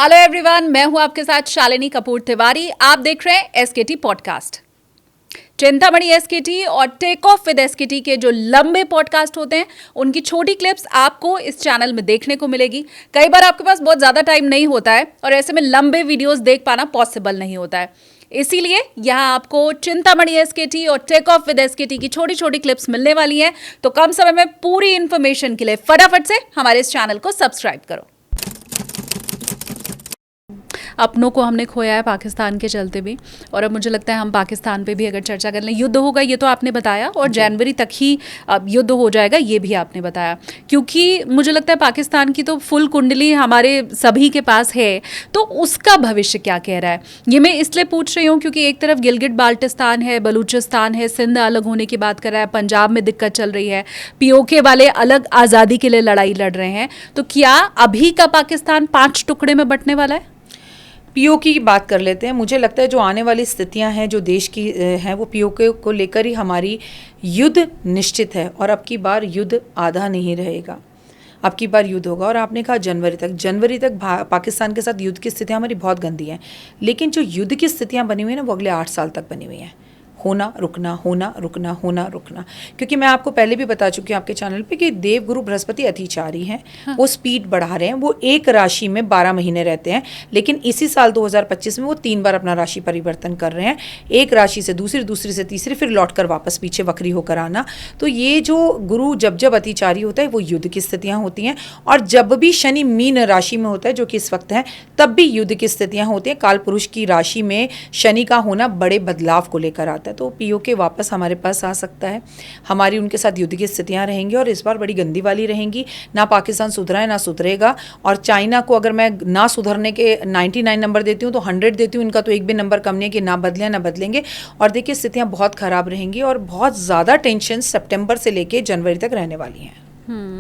Hello everyone, मैं हूं आपके साथ शालिनी कपूर तिवारी। आप देख रहे हैं एसकेटी पॉडकास्ट। चिंतामणि एसकेटी और टेक ऑफ विद एसकेटी के जो लंबे पॉडकास्ट होते हैं उनकी छोटी क्लिप्स आपको इस चैनल में देखने को मिलेगी। कई बार आपके पास बहुत ज़्यादा टाइम नहीं होता है और ऐसे में लंबे वीडियोस देख पाना पॉसिबल नहीं होता है, इसीलिए यहाँ आपको चिंतामणि एसकेटी और टेक ऑफ विद एसकेटी की छोटी छोटी क्लिप्स मिलने वाली हैं। तो कम समय में पूरी इन्फॉर्मेशन के लिए फटाफट से हमारे इस चैनल को सब्सक्राइब करो। अपनों को हमने खोया है पाकिस्तान के चलते भी, और अब मुझे लगता है हम पाकिस्तान पे भी अगर चर्चा कर लें, युद्ध होगा ये तो आपने बताया, और जनवरी तक ही अब युद्ध हो जाएगा ये भी आपने बताया, क्योंकि मुझे लगता है पाकिस्तान की तो फुल कुंडली हमारे सभी के पास है। तो उसका भविष्य क्या कह रहा है, ये मैं इसलिए पूछ रही हूँ क्योंकि एक तरफ गिलगिट बाल्टिस्तान है, बलूचिस्तान है, सिंध अलग होने की बात कर रहा है, पंजाब में दिक्कत चल रही है, पीओके वाले अलग आज़ादी के लिए लड़ाई लड़ रहे हैं। तो क्या अभी का पाकिस्तान 5 टुकड़े में बंटने वाला है? पीओके की बात कर लेते हैं। मुझे लगता है जो आने वाली स्थितियां हैं जो देश की हैं वो पीओके को लेकर ही हमारी युद्ध निश्चित है, और अब की बार युद्ध आधा नहीं रहेगा, अब की बार युद्ध होगा। और आपने कहा जनवरी तक पाकिस्तान के साथ युद्ध की स्थितियां हमारी बहुत गंदी हैं, लेकिन जो युद्ध की स्थितियां बनी हुई हैं ना वो अगले 8 साल तक बनी हुई हैं। होना रुकना, होना रुकना, होना रुकना। क्योंकि मैं आपको पहले भी बता चुकी हूँ आपके चैनल पे कि देवगुरु बृहस्पति अतिचारी हैं। हाँ। वो स्पीड बढ़ा रहे हैं, वो एक राशि में 12 महीने रहते हैं, लेकिन इसी साल 2025 में वो 3 बार अपना राशि परिवर्तन कर रहे हैं, एक राशि से दूसरी, दूसरी से तीसरी, फिर लौट कर वापस पीछे वक्री होकर आना। तो ये जो गुरु जब अतिचारी होता है वो युद्ध की स्थितियाँ होती हैं, और जब भी शनि मीन राशि में होता है जो कि इस वक्त है, तब भी युद्ध की स्थितियाँ होती हैं। काल पुरुष की राशि में शनि का होना बड़े बदलाव को लेकर आता है। तो पीओके वापस हमारे पास आ सकता है, हमारी उनके साथ युद्ध की स्थितियां रहेंगी, और इस बार बड़ी गंदी वाली रहेंगी। ना पाकिस्तान सुधरा है ना सुधरेगा, और चाइना को अगर मैं ना सुधरने के 99 नंबर देती हूँ तो 100 देती हूँ, इनका तो एक भी नंबर कम नहीं है कि ना बदले ना बदलेंगे। और देखिए स्थितियाँ बहुत ख़राब रहेंगी, और बहुत ज़्यादा टेंशन सितंबर से लेकर जनवरी तक रहने वाली हैं।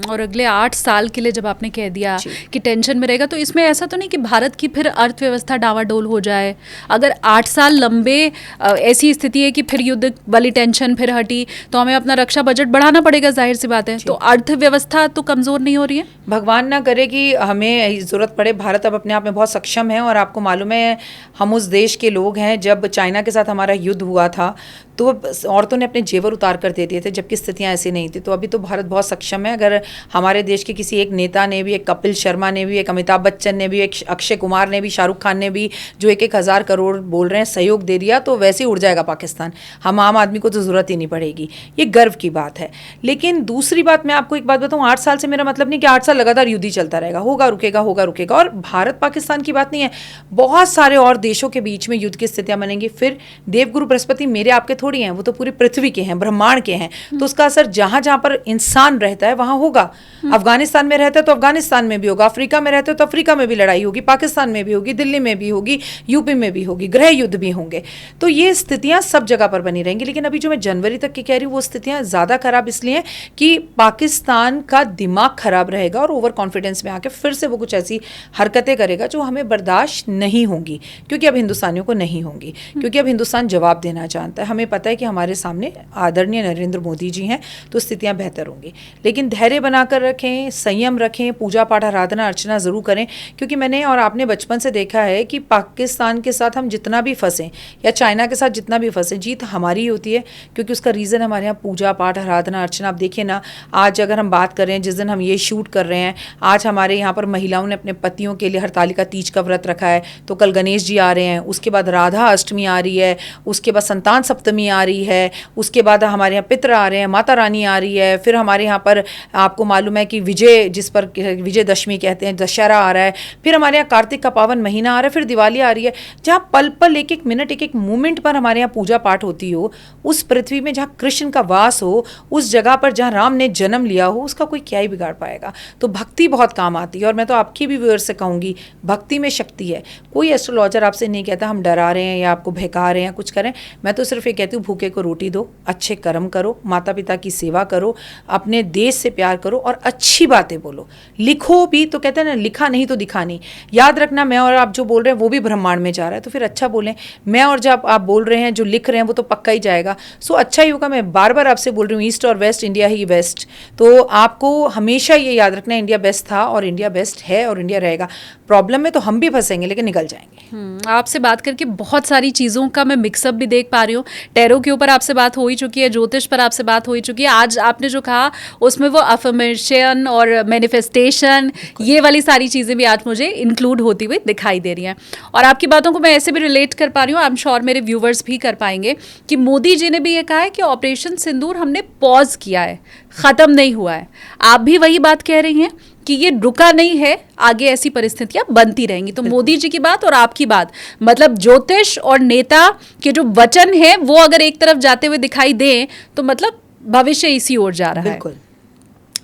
और अगले 8 साल के लिए जब आपने कह दिया कि टेंशन में रहेगा, तो इसमें ऐसा तो नहीं कि भारत की फिर अर्थव्यवस्था डावाडोल हो जाए? अगर 8 साल लंबे ऐसी स्थिति है कि फिर युद्ध वाली टेंशन फिर हटी, तो हमें अपना रक्षा बजट बढ़ाना पड़ेगा, जाहिर सी बात है। तो अर्थव्यवस्था तो कमज़ोर नहीं हो रही है? भगवान ना करे कि हमें ज़रूरत पड़े। भारत अब अपने आप में बहुत सक्षम है, और आपको मालूम है हम उस देश के लोग हैं। जब चाइना के साथ हमारा युद्ध हुआ था तो औरतों ने अपने जेवर उतार कर दे दिए थे, जबकि स्थितियाँ ऐसी नहीं थी। तो अभी तो भारत बहुत सक्षम है। अगर हमारे देश के किसी एक नेता ने भी, एक कपिल शर्मा ने भी, एक अमिताभ बच्चन ने भी, एक अक्षय कुमार ने भी, शाहरुख खान ने भी, जो 1-1 हज़ार करोड़ बोल रहे हैं, सहयोग दे दिया, तो वैसे ही उड़ जाएगा पाकिस्तान। हम आम आदमी को तो ज़रूरत ही नहीं पड़ेगी। ये गर्व की बात है। लेकिन दूसरी बात, मैं आपको एक बात बताऊँ, 8 साल से मेरा मतलब नहीं कि 8 साल लगातार युद्ध ही चलता रहेगा, होगा रुकेगा, होगा रुकेगा। और भारत पाकिस्तान की बात नहीं है, बहुत सारे और देशों के बीच में युद्ध की स्थितियाँ बनेंगी। फिर देवगुरु बृहस्पति मेरे आपके थोड़ी हैं, वो तो पूरी पृथ्वी के हैं, ब्रह्मांड के हैं। तो उसका असर जहां जहां पर इंसान रहता है वहां होगा। अफगानिस्तान में रहता है तो अफगानिस्तान में भी होगा, अफ्रीका में रहते हो तो अफ्रीका में भी लड़ाई होगी, पाकिस्तान में भी होगी, दिल्ली में भी होगी, यूपी में भी होगी, गृह युद्ध भी होंगे। तो ये स्थितियां सब जगह पर बनी रहेंगी। लेकिन अभी जो मैं जनवरी तक की कह रही हूँ वो स्थितियां ज़्यादा खराब इसलिए हैं कि पाकिस्तान का दिमाग खराब रहेगा, और ओवर कॉन्फिडेंस में आके फिर से वो कुछ ऐसी हरकतें करेगा जो हमें बर्दाश्त नहीं होंगी, क्योंकि अब हिंदुस्तानियों को नहीं होंगी, क्योंकि अब हिंदुस्तान जवाब देना चाहता है। हमें पता है कि हमारे सामने आदरणीय नरेंद्र मोदी जी हैं, तो स्थितियां बेहतर होंगी। लेकिन धैर्य बनाकर रखें, संयम रखें, पूजा पाठ आराधना अर्चना ज़रूर करें, क्योंकि मैंने और आपने बचपन से देखा है कि पाकिस्तान के साथ हम जितना भी फंसें या चाइना के साथ जितना भी फंसें, जीत हमारी ही होती है, क्योंकि उसका रीज़न हमारे यहाँ पूजा पाठ आराधना अर्चना। आप देखिए ना, आज अगर हम बात करें, जिस दिन हम ये शूट कर रहे हैं, आज हमारे यहाँ पर महिलाओं ने अपने पतियों के लिए हरतालिका तीज का व्रत रखा है, तो कल गणेश जी आ रहे हैं, उसके बाद राधा अष्टमी आ रही है, उसके बाद संतान सप्तमी आ रही है, उसके बाद हमारे यहाँ पितर आ रहे हैं, माता रानी आ रही है, फिर हमारे यहाँ पर आपको मालूम है कि विजय, जिस पर विजयदशमी कहते हैं, दशहरा आ रहा है, फिर हमारे यहाँ कार्तिक का पावन महीना आ रहा है, फिर दिवाली आ रही है। जहाँ पल पल, एक एक मिनट, एक एक मोमेंट पर हमारे यहाँ पूजा पाठ होती हो, उस पृथ्वी में जहाँ कृष्ण का वास हो, उस जगह पर जहाँ राम ने जन्म लिया हो, उसका कोई क्या ही बिगाड़ पाएगा। तो भक्ति बहुत काम आती है, और मैं तो आपकी भी व्यूअर्स से कहूँगी, भक्ति में शक्ति है। कोई एस्ट्रोलॉजर आपसे नहीं कहता हम डरा रहे हैं या आपको बहका रहे हैं, कुछ करें। मैं तो सिर्फ ये कहती कहती हूँ भूखे को रोटी दो, अच्छे कर्म करो, माता पिता की सेवा करो, अपने देश से प्यार करो और अच्छी बातें बोलो। लिखो भी तो कहते हैं ना, लिखा नहीं तो दिखा नहीं। याद रखना, मैं और आप जो बोल रहे हैं वो भी ब्रह्मांड में जा रहा है, तो फिर अच्छा बोलें। मैं और जब आप बोल रहे हैं, जो लिख रहे हैं वो तो पक्का ही जाएगा। सो अच्छा ही होगा। मैं बार बार आपसे बोल रही हूँ, ईस्ट और वेस्ट, इंडिया ही बेस्ट। तो आपको हमेशा ये याद रखना, इंडिया बेस्ट था और इंडिया बेस्ट है और इंडिया रहेगा। प्रॉब्लम में तो हम भी फंसेंगे लेकिन निकल जाएंगे। आपसे बात करके बहुत सारी चीज़ों का मैं मिक्सअप भी देख पा रही हूँ। टैरो के ऊपर आपसे बात हो ही चुकी है, ज्योतिष पर आपसे बात हो ही चुकी है। आज आपने जो कहा उसमें वो अफर्मेशन और मैनिफेस्टेशन, ये वाली सारी चीज़ें भी आज मुझे इंक्लूड होती हुई दिखाई दे रही हैं। और आपकी बातों को मैं ऐसे भी रिलेट कर पा रही हूँ, आई एम श्योर मेरे व्यूवर्स भी कर पाएंगे, कि मोदी जी ने भी ये कहा है कि ऑपरेशन सिंदूर हमने पॉज किया है, ख़त्म नहीं हुआ है। आप भी वही बात कह रही हैं कि ये रुका नहीं है, आगे ऐसी परिस्थितियां बनती रहेंगी। तो मोदी जी की बात और आपकी बात, मतलब ज्योतिष और नेता के जो वचन है वो अगर एक तरफ जाते हुए दिखाई दें तो मतलब भविष्य इसी ओर जा रहा है। बिल्कुल।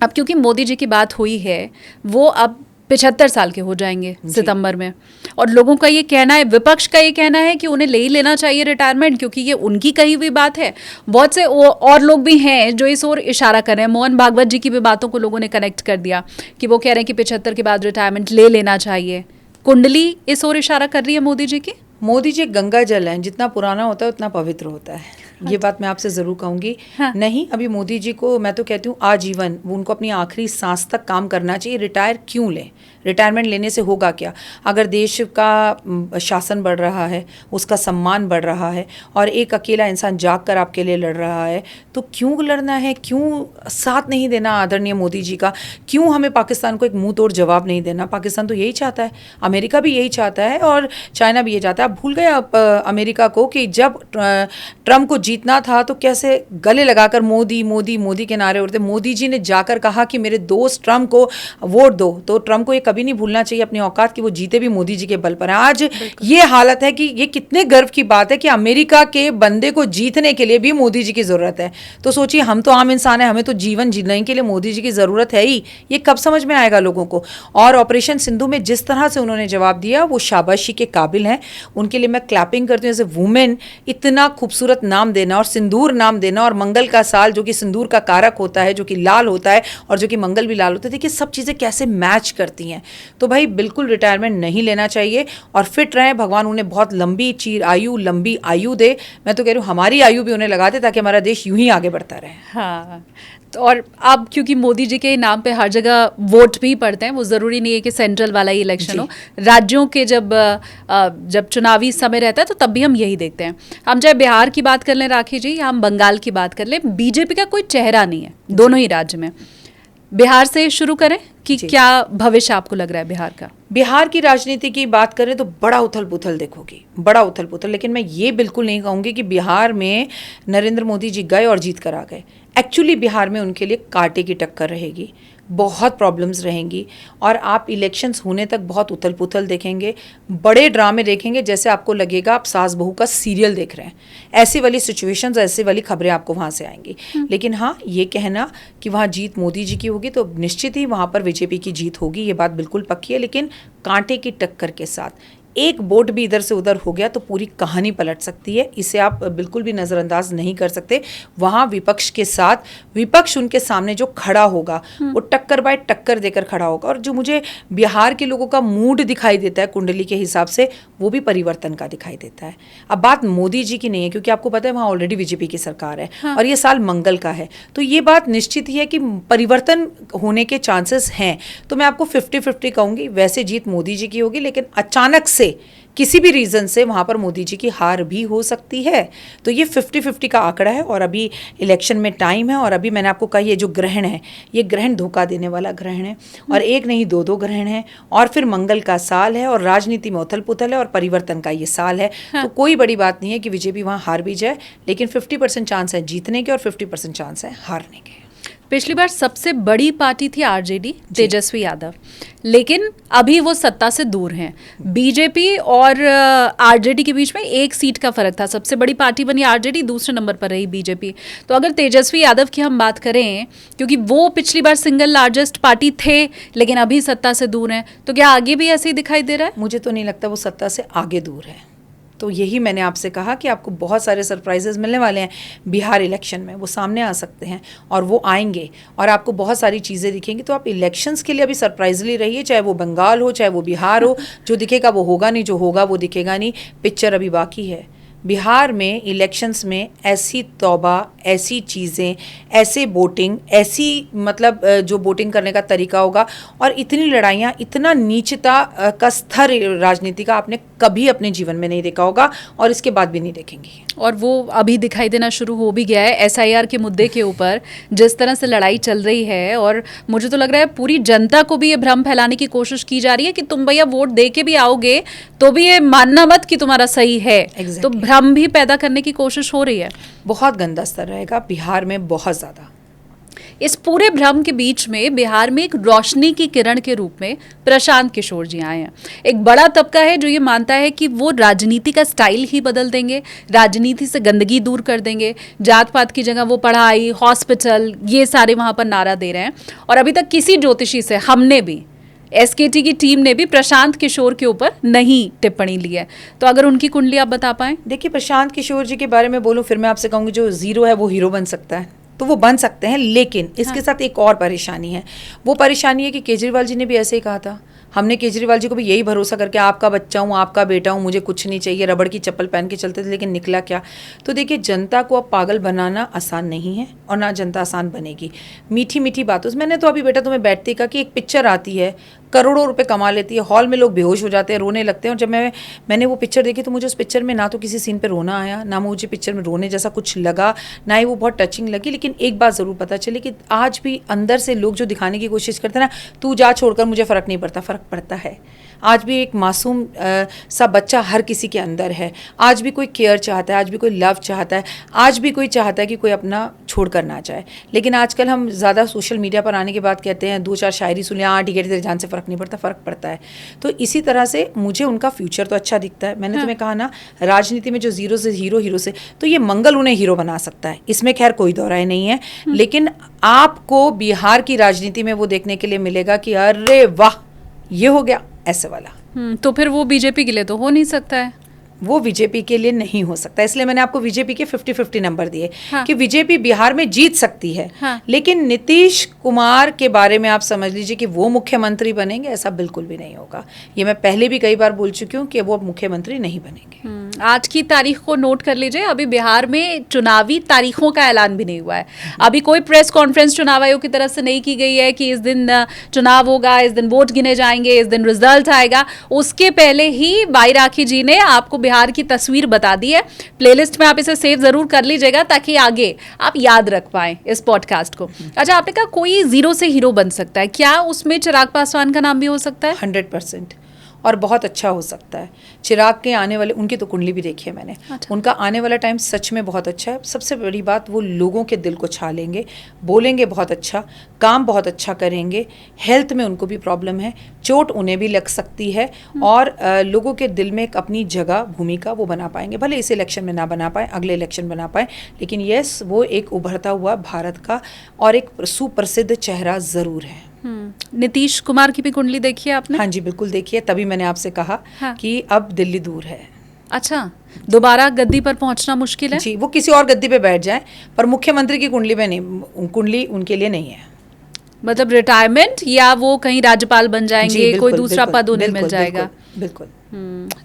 अब क्योंकि मोदी जी की बात हुई है, वो अब 75 साल के हो जाएंगे सितंबर में, और लोगों का ये कहना है, विपक्ष का ये कहना है कि उन्हें ले ही लेना चाहिए रिटायरमेंट, क्योंकि ये उनकी कही हुई बात है। बहुत से और लोग भी हैं जो इस ओर इशारा कर रहे हैं। मोहन भागवत जी की भी बातों को लोगों ने कनेक्ट कर दिया कि वो कह रहे हैं कि 75 के बाद रिटायरमेंट ले लेना चाहिए। कुंडली इस ओर इशारा कर रही है मोदी जी की। मोदी जी गंगा जल हैं, जितना पुराना होता है उतना पवित्र होता है। ये बात मैं आपसे ज़रूर कहूँगी। नहीं, अभी मोदी जी को मैं तो कहती हूँ आजीवन, वो उनको अपनी आखिरी सांस तक काम करना चाहिए। रिटायर क्यों लें? रिटायरमेंट लेने से होगा क्या? अगर देश का शासन बढ़ रहा है, उसका सम्मान बढ़ रहा है और एक अकेला इंसान जाग कर आपके लिए लड़ रहा है, तो क्यों लड़ना है? क्यों साथ नहीं देना आदरणीय मोदी जी का? क्यों हमें पाकिस्तान को एक मुंह तोड़ जवाब नहीं देना? पाकिस्तान तो यही चाहता है, अमेरिका भी यही चाहता है और चाइना भी ये चाहता है। आप भूल गए आप अमेरिका को कि जब ट्रम्प को जीतना था तो कैसे गले लगाकर मोदी मोदी मोदी के नारे उड़ते। मोदी जी ने जाकर कहा कि मेरे दोस्त ट्रम्प को वोट दो, तो ट्रम्प को ये कभी नहीं भूलना चाहिए अपनी औकात की वो जीते भी मोदी जी के बल पर है। आज ये हालत है कि ये कितने गर्व की बात है कि अमेरिका के बंदे को जीतने के लिए भी मोदी जी की ज़रूरत है। तो सोचिए, हम तो आम इंसान हैं, हमें तो जीवन जीने के लिए मोदी जी की ज़रूरत है ही। ये कब समझ में आएगा लोगों को? और ऑपरेशन सिंधु में जिस तरह से उन्होंने जवाब दिया वो शाबाशी के काबिल हैं। उनके लिए मैं क्लैपिंग करती हूँ। एज ए वुमेन इतना खूबसूरत नाम देना और सिंदूर नाम देना और मंगल का साल जो कि सिंदूर का कारक होता है, जो कि लाल होता है और जो कि मंगल भी लाल होता है, देखिए सब चीज़ें कैसे मैच करती हैं। तो भाई बिल्कुल रिटायरमेंट नहीं लेना चाहिए और फिट रहें। भगवान उन्हें बहुत लंबी लंबी आयु दे। मैं तो कह रही हूँ हमारी आयु भी उन्हें लगा दे ताकि हमारा देश यूं ही आगे बढ़ता रहे। हाँ, तो और अब क्योंकि मोदी जी के नाम पे हर जगह वोट भी पड़ते हैं, वो ज़रूरी नहीं है कि सेंट्रल वाला ही इलेक्शन हो, राज्यों के जब चुनावी समय रहता है तो तब भी हम यही देखते हैं। हम चाहे बिहार की बात कर लें राखी जी, या हम बंगाल की बात कर लें, बीजेपी का कोई चेहरा नहीं है दोनों ही राज्य में। बिहार से शुरू करें कि क्या भविष्य आपको लग रहा है बिहार का? बिहार की राजनीति की बात करें तो बड़ा उथल पुथल देखोगी, बड़ा उथल पुथल। लेकिन मैं ये बिल्कुल नहीं कहूँगी कि बिहार में नरेंद्र मोदी जी गए और जीत कर आ गए। एक्चुअली बिहार में उनके लिए कांटे की टक्कर रहेगी, बहुत प्रॉब्लम्स रहेंगी और आप इलेक्शंस होने तक बहुत उथल पुथल देखेंगे, बड़े ड्रामे देखेंगे, जैसे आपको लगेगा आप सास बहू का सीरियल देख रहे हैं। ऐसी वाली सिचुएशंस, ऐसी वाली खबरें आपको वहाँ से आएंगी। लेकिन हाँ, ये कहना कि वहाँ जीत मोदी जी की होगी तो निश्चित ही वहाँ पर बीजेपी की जीत होगी, ये बात बिल्कुल पक्की है। लेकिन कांटे की टक्कर के साथ एक वोट भी इधर से उधर हो गया तो पूरी कहानी पलट सकती है। इसे आप बिल्कुल भी नज़रअंदाज नहीं कर सकते। वहाँ विपक्ष के साथ, विपक्ष उनके सामने जो खड़ा होगा वो टक्कर बाय टक्कर देकर खड़ा होगा। और जो मुझे बिहार के लोगों का मूड दिखाई देता है कुंडली के हिसाब से, वो भी परिवर्तन का दिखाई देता है। अब बात मोदी जी की नहीं है, क्योंकि आपको पता है वहाँ ऑलरेडी बीजेपी की सरकार है और ये साल मंगल का है, तो ये बात निश्चित ही है कि परिवर्तन होने के चांसेस हैं। तो मैं आपको 50-50 कहूँगी। वैसे जीत मोदी जी की होगी, लेकिन अचानक से किसी भी रीज़न से वहाँ पर मोदी जी की हार भी हो सकती है। तो ये 50-50 का आंकड़ा है और अभी इलेक्शन में टाइम है। और अभी मैंने आपको कहा ये जो ग्रहण है, ये ग्रहण धोखा देने वाला ग्रहण है और एक नहीं दो ग्रहण है। और फिर मंगल का साल है और राजनीति में उथल पुथल है और परिवर्तन का ये साल है। तो कोई बड़ी बात नहीं है कि बीजेपी वहाँ हार भी जाए, लेकिन 50% चांस है जीतने के और 50% चांस है हारने के। पिछली बार सबसे बड़ी पार्टी थी आरजेडी, तेजस्वी यादव, लेकिन अभी वो सत्ता से दूर हैं। बीजेपी और आरजेडी के बीच में 1 सीट का फर्क था। सबसे बड़ी पार्टी बनी आरजेडी, दूसरे नंबर पर रही बीजेपी। तो अगर तेजस्वी यादव की हम बात करें, क्योंकि वो पिछली बार सिंगल लार्जेस्ट पार्टी थे लेकिन अभी सत्ता से दूर हैं, तो क्या आगे भी ऐसे ही दिखाई दे रहा है? मुझे तो नहीं लगता वो सत्ता से आगे दूर है। तो यही मैंने आपसे कहा कि आपको बहुत सारे सरप्राइजेस मिलने वाले हैं बिहार इलेक्शन में, वो सामने आ सकते हैं और वो आएंगे और आपको बहुत सारी चीज़ें दिखेंगी। तो आप इलेक्शंस के लिए अभी सरप्राइजली रहिए, चाहे वो बंगाल हो चाहे वो बिहार हो। जो दिखेगा वो होगा नहीं, जो होगा वो दिखेगा नहीं। पिक्चर अभी बाकी है। बिहार में इलेक्शंस में ऐसी तौबा, ऐसी चीज़ें, ऐसे वोटिंग, ऐसी मतलब जो वोटिंग करने का तरीका होगा और इतनी लड़ाइयाँ, इतना नीचता का स्तर राजनीति का आपने कभी अपने जीवन में नहीं देखा होगा और इसके बाद भी नहीं देखेंगी। और वो अभी दिखाई देना शुरू हो भी गया है एसआईआर के मुद्दे के ऊपर, जिस तरह से लड़ाई चल रही है। और मुझे तो लग रहा है पूरी जनता को भी ये भ्रम फैलाने की कोशिश की जा रही है कि तुम भैया वोट दे के भी आओगे तो भी ये मानना मत कि तुम्हारा सही है। Exactly. तो भ्रम भी पैदा करने की कोशिश हो रही है। बहुत गंदा स्तर रहेगा बिहार में, बहुत ज़्यादा। इस पूरे भ्रम के बीच में बिहार में एक रोशनी की किरण के रूप में प्रशांत किशोर जी आए हैं। एक बड़ा तबका है जो ये मानता है कि वो राजनीति का स्टाइल ही बदल देंगे, राजनीति से गंदगी दूर कर देंगे। जात पात की जगह वो पढ़ाई, हॉस्पिटल, ये सारे वहाँ पर नारा दे रहे हैं। और अभी तक किसी ज्योतिषी से, हमने भी, एसकेटी की टीम ने भी प्रशांत किशोर के ऊपर नहीं टिप्पणी ली है। तो अगर उनकी कुंडली आप बता पाएं। देखिए, प्रशांत किशोर जी के बारे में बोलूं, फिर मैं आपसे कहूँगी जो ज़ीरो है वो हीरो बन सकता है, तो वो बन सकते हैं। लेकिन इसके साथ एक और परेशानी है। वो परेशानी है कि केजरीवाल जी ने भी ऐसे ही कहा था। हमने केजरीवाल जी को भी यही भरोसा करके, आपका बच्चा हूँ, आपका बेटा हूँ, मुझे कुछ नहीं चाहिए, रबड़ की चप्पल पहन के चलते थे। लेकिन निकला क्या? तो देखिए, जनता को अब पागल बनाना आसान नहीं है और ना जनता आसान बनेगी। मीठी मीठी बातों से, मैंने तो अभी बेटा तुम्हें बैठते कहा कि एक पिक्चर आती है, करोड़ों रुपए कमा लेती है, हॉल में लोग बेहोश हो जाते हैं, रोने लगते हैं। और जब मैंने वो पिक्चर देखी तो मुझे उस पिक्चर में ना तो किसी सीन पे रोना आया, ना मुझे पिक्चर में रोने जैसा कुछ लगा, ना ही वो बहुत टचिंग लगी। लेकिन एक बात ज़रूर पता चली कि आज भी अंदर से लोग जो दिखाने की कोशिश करते हैं ना, तू जा छोड़कर, मुझे फ़र्क नहीं पड़ता, फ़र्क पड़ता है। आज भी एक मासूम सा बच्चा हर किसी के अंदर है। आज भी कोई केयर चाहता है, आज भी कोई लव चाहता है, आज भी कोई चाहता है कि कोई अपना छोड़ कर ना जाए। लेकिन आजकल हम ज़्यादा सोशल मीडिया पर आने के बाद कहते हैं, दो चार शायरी सुन लिया, हाँ ठीक है, तेरे जान से फ़र्क नहीं पड़ता, फ़र्क पड़ता है। तो इसी तरह से मुझे उनका फ्यूचर तो अच्छा दिखता है। मैंने तुम्हें कहा ना, राजनीति में जो ज़ीरो से हीरो, हीरो से, तो ये मंगल उन्हें हीरो बना सकता है, इसमें खैर कोई दो राय नहीं है। लेकिन आपको बिहार की राजनीति में वो देखने के लिए मिलेगा कि अरे वाह, ये हो गया, ऐसे वाला। तो फिर वो बीजेपी के लिए तो हो नहीं सकता है। वो बीजेपी के लिए नहीं हो सकता। इसलिए मैंने आपको बीजेपी के 50-50 नंबर दिए। हाँ। कि बीजेपी बिहार में जीत सकती है। हाँ। लेकिन नीतीश कुमार के बारे में आप समझ लीजिए कि वो मुख्यमंत्री बनेंगे, ऐसा बिल्कुल भी नहीं होगा। ये मैं पहले भी कई बार बोल चुकी हूँ कि वो मुख्यमंत्री नहीं बनेंगे। आज की तारीख को नोट कर लीजिए। अभी बिहार में चुनावी तारीखों का ऐलान भी नहीं हुआ है। अभी कोई प्रेस कॉन्फ्रेंस चुनाव आयोग की तरफ से नहीं की गई है कि इस दिन चुनाव होगा, इस दिन वोट गिने जाएंगे, इस दिन रिजल्ट आएगा। उसके पहले ही वाई राखी जी ने आपको बिहार की तस्वीर बता दी है। प्लेलिस्ट में आप इसे सेव जरूर कर लीजिएगा ताकि आगे आप याद रख पाएं इस पॉडकास्ट को। अच्छा, आपने कहा कोई जीरो से हीरो बन सकता है, क्या उसमें चिराग पासवान का नाम भी हो सकता है? 100% और बहुत अच्छा हो सकता है। चिराग के आने वाले, उनकी तो कुंडली भी देखी है मैंने। अच्छा। उनका आने वाला टाइम सच में बहुत अच्छा है। सबसे बड़ी बात, वो लोगों के दिल को छा लेंगे, बोलेंगे बहुत अच्छा, काम बहुत अच्छा करेंगे। हेल्थ में उनको भी प्रॉब्लम है, चोट उन्हें भी लग सकती है और लोगों के दिल में एक अपनी जगह, भूमिका वो बना पाएंगे। भले इस इलेक्शन में ना बना पाए, अगले इलेक्शन बना पाए, लेकिन यस, वो एक उभरता हुआ भारत का और एक सुप्रसिद्ध चेहरा ज़रूर है। नीतीश कुमार की भी कुंडली देखी है आपने? हाँ जी, बिल्कुल देखिए। तभी मैंने आपसे कहा हाँ। कि अब दिल्ली दूर है। अच्छा, दोबारा गद्दी पर पहुंचना मुश्किल है? जी, वो किसी और गद्दी पे बैठ जाए, पर मुख्यमंत्री की कुंडली में नहीं, कुंडली उनके लिए नहीं है। मतलब रिटायरमेंट या वो कहीं राज्यपाल बन जाएंगे, कोई दूसरा पद उन्हें मिल जाएगा। बिल्कुल।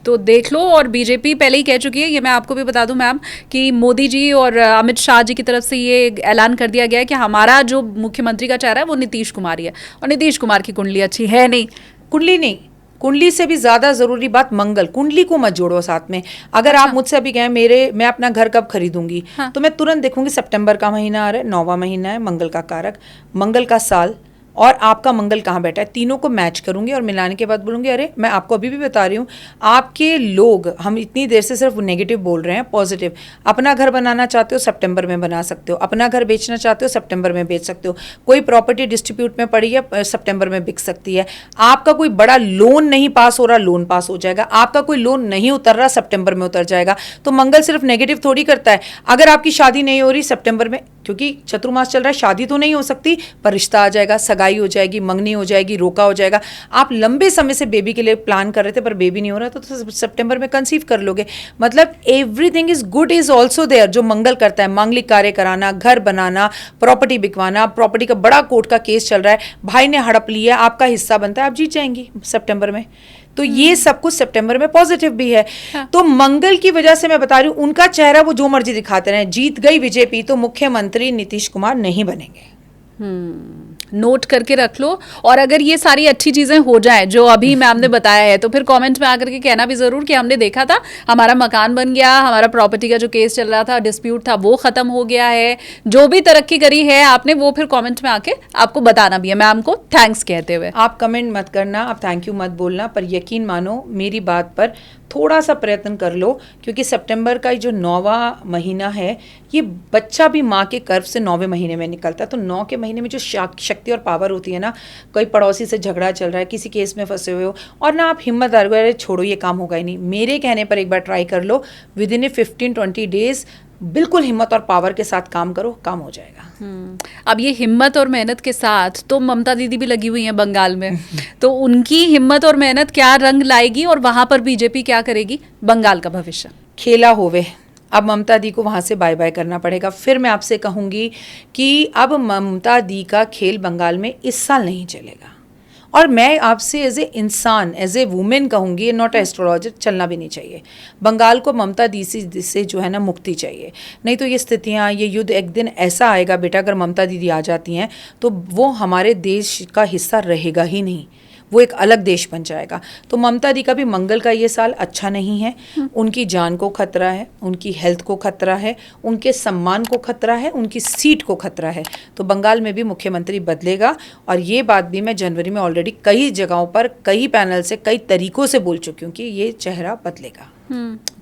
तो देख लो। और बीजेपी पहले ही कह चुकी है, ये मैं आपको भी बता दूं मैम, कि मोदी जी और अमित शाह जी की तरफ से ये ऐलान कर दिया गया है कि हमारा जो मुख्यमंत्री का चेहरा है वो नीतीश कुमार ही है। और नीतीश कुमार की कुंडली अच्छी है नहीं। कुंडली नहीं, कुंडली से भी ज्यादा जरूरी बात मंगल। कुंडली को मत जोड़ो साथ में। अगर आप मुझसे अभी कहें मैं अपना घर कब खरीदूंगी, तो मैं तुरंत देखूंगी सितंबर का महीना आ रहा है, 9वां महीना है, मंगल का कारक, मंगल का साल और आपका मंगल कहाँ बैठा है, तीनों को मैच करूंगी और मिलाने के बाद बोलूंगी, अरे मैं आपको अभी भी बता रही हूँ, आपके लोग, हम इतनी देर से सिर्फ नेगेटिव बोल रहे हैं, पॉजिटिव। अपना घर बनाना चाहते हो, सितंबर में बना सकते हो। अपना घर बेचना चाहते हो, सितंबर में बेच सकते हो। कोई प्रॉपर्टी डिस्ट्रीब्यूट में पड़ी है, सितंबर में बिक सकती है। आपका कोई बड़ा लोन नहीं पास हो रहा, लोन पास हो जाएगा। आपका कोई लोन नहीं उतर रहा, सितंबर में उतर जाएगा। तो मंगल सिर्फ नेगेटिव थोड़ी करता है। अगर आपकी शादी नहीं हो रही, सितंबर में क्योंकि चतुर्मास चल रहा है, शादी तो नहीं हो सकती पर रिश्ता आ जाएगा, सगाई हो जाएगी, मंगनी हो जाएगी, रोका हो जाएगा। आप लंबे समय से बेबी के लिए प्लान कर रहे थे पर बेबी नहीं हो रहा तो सितंबर में कंसीव कर लोगे। मतलब everything is good is also there. जो मंगल करता है, मांगलिक कार्य कराना, घर बनाना, प्रॉपर्टी बिकवाना, प्रॉपर्टी का बड़ा कोर्ट का केस चल रहा है, भाई ने हड़प लिया, आपका हिस्सा बनता है, आप जीत जाएंगी सितंबर में। तो ये सब कुछ सितंबर में पॉजिटिव भी है। हाँ। तो मंगल की वजह से मैं बता रही हूँ, उनका चेहरा वो जो मर्जी दिखाते रहे, जीत गई बीजेपी तो मुख्यमंत्री नीतीश कुमार नहीं बनेंगे। नोट करके रख लो। और अगर ये सारी अच्छी चीजें हो जाएं जो अभी मैम ने बताया है तो फिर कमेंट में आकर के कहना भी जरूर कि हमने देखा था, हमारा मकान बन गया, हमारा प्रॉपर्टी का जो केस चल रहा था, डिस्प्यूट था, वो खत्म हो गया है, जो भी तरक्की करी है आपने वो फिर कमेंट में आके आपको बताना भी है मैम को थैंक्स कहते हुए। आप कमेंट मत करना, आप थैंक यू मत बोलना, पर यकीन मानो मेरी बात पर थोड़ा सा प्रयत्न कर लो, क्योंकि सितंबर का जो 9वां महीना है, ये बच्चा भी माँ के गर्भ से 9वें महीने में निकलता है। तो 9 के महीने में जो शक्ति और पावर होती है ना, कोई पड़ोसी से झगड़ा चल रहा है, किसी केस में फंसे हुए हो और ना आप हिम्मत हार गए, छोड़ो ये काम होगा ही नहीं, मेरे कहने पर एक बार ट्राई कर लो, विद इन 15-20 डेज बिल्कुल हिम्मत और पावर के साथ काम करो, काम हो जाएगा। अब ये हिम्मत और मेहनत के साथ तो ममता दीदी भी लगी हुई हैं बंगाल में तो उनकी हिम्मत और मेहनत क्या रंग लाएगी और वहां पर बीजेपी क्या करेगी, बंगाल का भविष्य खेला होवे। अब ममता दी को वहाँ से बाय बाय करना पड़ेगा। फिर मैं आपसे कहूँगी कि अब ममता दी का खेल बंगाल में इस साल नहीं चलेगा। और मैं आपसे एज ए इंसान, एज ए वुमेन कहूँगी, नॉट एस्ट्रोलॉजर, चलना भी नहीं चाहिए। बंगाल को ममता दी से जो है ना मुक्ति चाहिए, नहीं तो ये स्थितियाँ, ये युद्ध एक दिन ऐसा आएगा बेटा, अगर ममता दीदी आ जाती हैं तो वो हमारे देश का हिस्सा रहेगा ही नहीं, वो एक अलग देश बन जाएगा। तो ममता दी का भी मंगल का ये साल अच्छा नहीं है। उनकी जान को खतरा है, उनकी हेल्थ को खतरा है, उनके सम्मान को खतरा है, उनकी सीट को खतरा है। तो बंगाल में भी मुख्यमंत्री बदलेगा। और ये बात भी मैं जनवरी में ऑलरेडी कई जगहों पर, कई पैनल से, कई तरीकों से बोल चुकी हूँ कि ये चेहरा बदलेगा।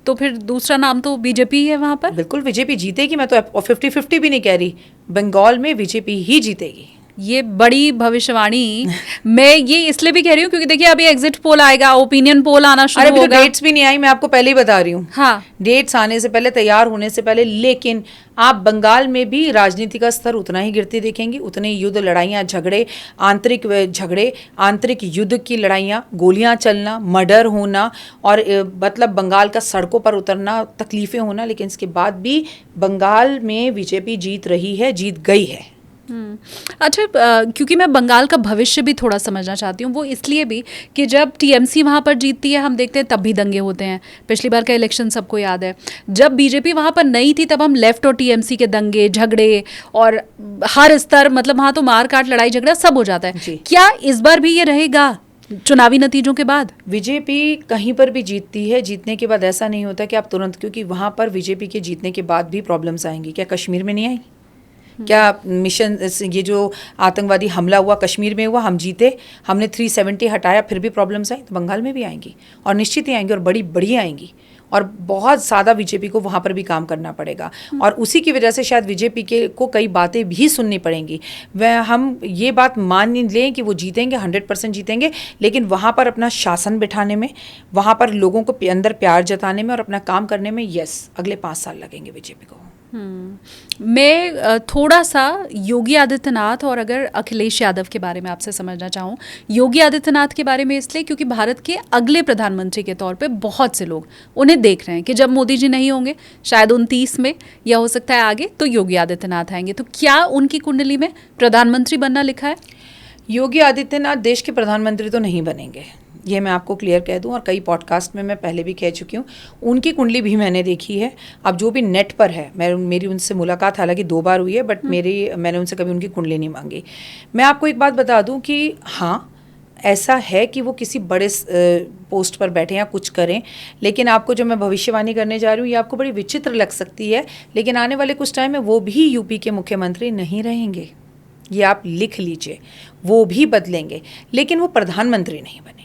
तो फिर दूसरा नाम तो बीजेपी है वहां पर। बिल्कुल बीजेपी जीतेगी, मैं तो 50-50 भी नहीं कह रही, बंगाल में बीजेपी ही जीतेगी। ये बड़ी भविष्यवाणी मैं ये इसलिए भी कह रही हूँ क्योंकि देखिए अभी एग्जिट पोल आएगा, ओपिनियन पोल आना शुरू अरे होगा। डेट्स भी नहीं आई, मैं आपको पहले ही बता रही हूँ। हाँ, डेट्स आने से पहले, तैयार होने से पहले। लेकिन आप बंगाल में भी राजनीति का स्तर उतना ही गिरती देखेंगी, उतने युद्ध, लड़ाइयाँ, झगड़े, आंतरिक युद्ध की लड़ाइयाँ, गोलियाँ चलना, मर्डर होना और मतलब बंगाल का सड़कों पर उतरना, तकलीफें होना। लेकिन इसके बाद भी बंगाल में बीजेपी जीत रही है, जीत गई है। अच्छा, क्योंकि मैं बंगाल का भविष्य भी थोड़ा समझना चाहती हूँ, वो इसलिए भी कि जब टीएमसी वहाँ पर जीतती है हम देखते हैं तब भी दंगे होते हैं। पिछली बार का इलेक्शन सबको याद है, जब बीजेपी वहाँ पर नहीं थी तब हम लेफ्ट और टीएमसी के दंगे, झगड़े और हर स्तर, मतलब वहाँ तो मार काट, लड़ाई झगड़ा सब हो जाता है। क्या इस बार भी ये रहेगा चुनावी नतीजों के बाद? बीजेपी कहीं पर भी जीतती है, जीतने के बाद ऐसा नहीं होता कि आप तुरंत, क्योंकि वहाँ पर बीजेपी के जीतने के बाद भी प्रॉब्लम्स आएंगी। क्या कश्मीर में नहीं आई? क्या मिशन, ये जो आतंकवादी हमला हुआ कश्मीर में हुआ, हम जीते, हमने 370 हटाया, फिर भी प्रॉब्लम्स आई? तो बंगाल में भी आएंगी और निश्चित ही आएंगी और बड़ी बड़ी आएंगी। और बहुत ज़्यादा बीजेपी को वहाँ पर भी काम करना पड़ेगा। और उसी की वजह से शायद बीजेपी को कई बातें भी सुननी पड़ेंगी। वह हम ये बात मान लें कि वो जीतेंगे, 100% जीतेंगे, लेकिन वहाँ पर अपना शासन बिठाने में, वहाँ पर लोगों को अंदर प्यार जताने में और अपना काम करने में, यस, अगले 5 साल लगेंगे बीजेपी को। मैं थोड़ा सा योगी आदित्यनाथ और अगर अखिलेश यादव के बारे में आपसे समझना चाहूँ। योगी आदित्यनाथ के बारे में इसलिए क्योंकि भारत के अगले प्रधानमंत्री के तौर पे बहुत से लोग उन्हें देख रहे हैं कि जब मोदी जी नहीं होंगे, शायद 29 में या हो सकता है आगे, तो योगी आदित्यनाथ आएंगे। तो क्या उनकी कुंडली में प्रधानमंत्री बनना लिखा है? योगी आदित्यनाथ देश के प्रधानमंत्री तो नहीं बनेंगे, ये मैं आपको क्लियर कह दूं, और कई पॉडकास्ट में मैं पहले भी कह चुकी हूँ। उनकी कुंडली भी मैंने देखी है। अब जो भी नेट पर है, मेरी उनसे मुलाकात हालांकि 2 बार हुई है, बट मैंने उनसे कभी उनकी कुंडली नहीं मांगी। मैं आपको एक बात बता दूं कि हाँ, ऐसा है कि वो किसी बड़े पोस्ट पर बैठे या कुछ करें, लेकिन आपको जो मैं भविष्यवाणी करने जा रही हूँ ये आपको बड़ी विचित्र लग सकती है, लेकिन आने वाले कुछ टाइम में वो भी यूपी के मुख्यमंत्री नहीं रहेंगे। ये आप लिख लीजिए, वो भी बदलेंगे, लेकिन वो प्रधानमंत्री नहीं बनेंगे।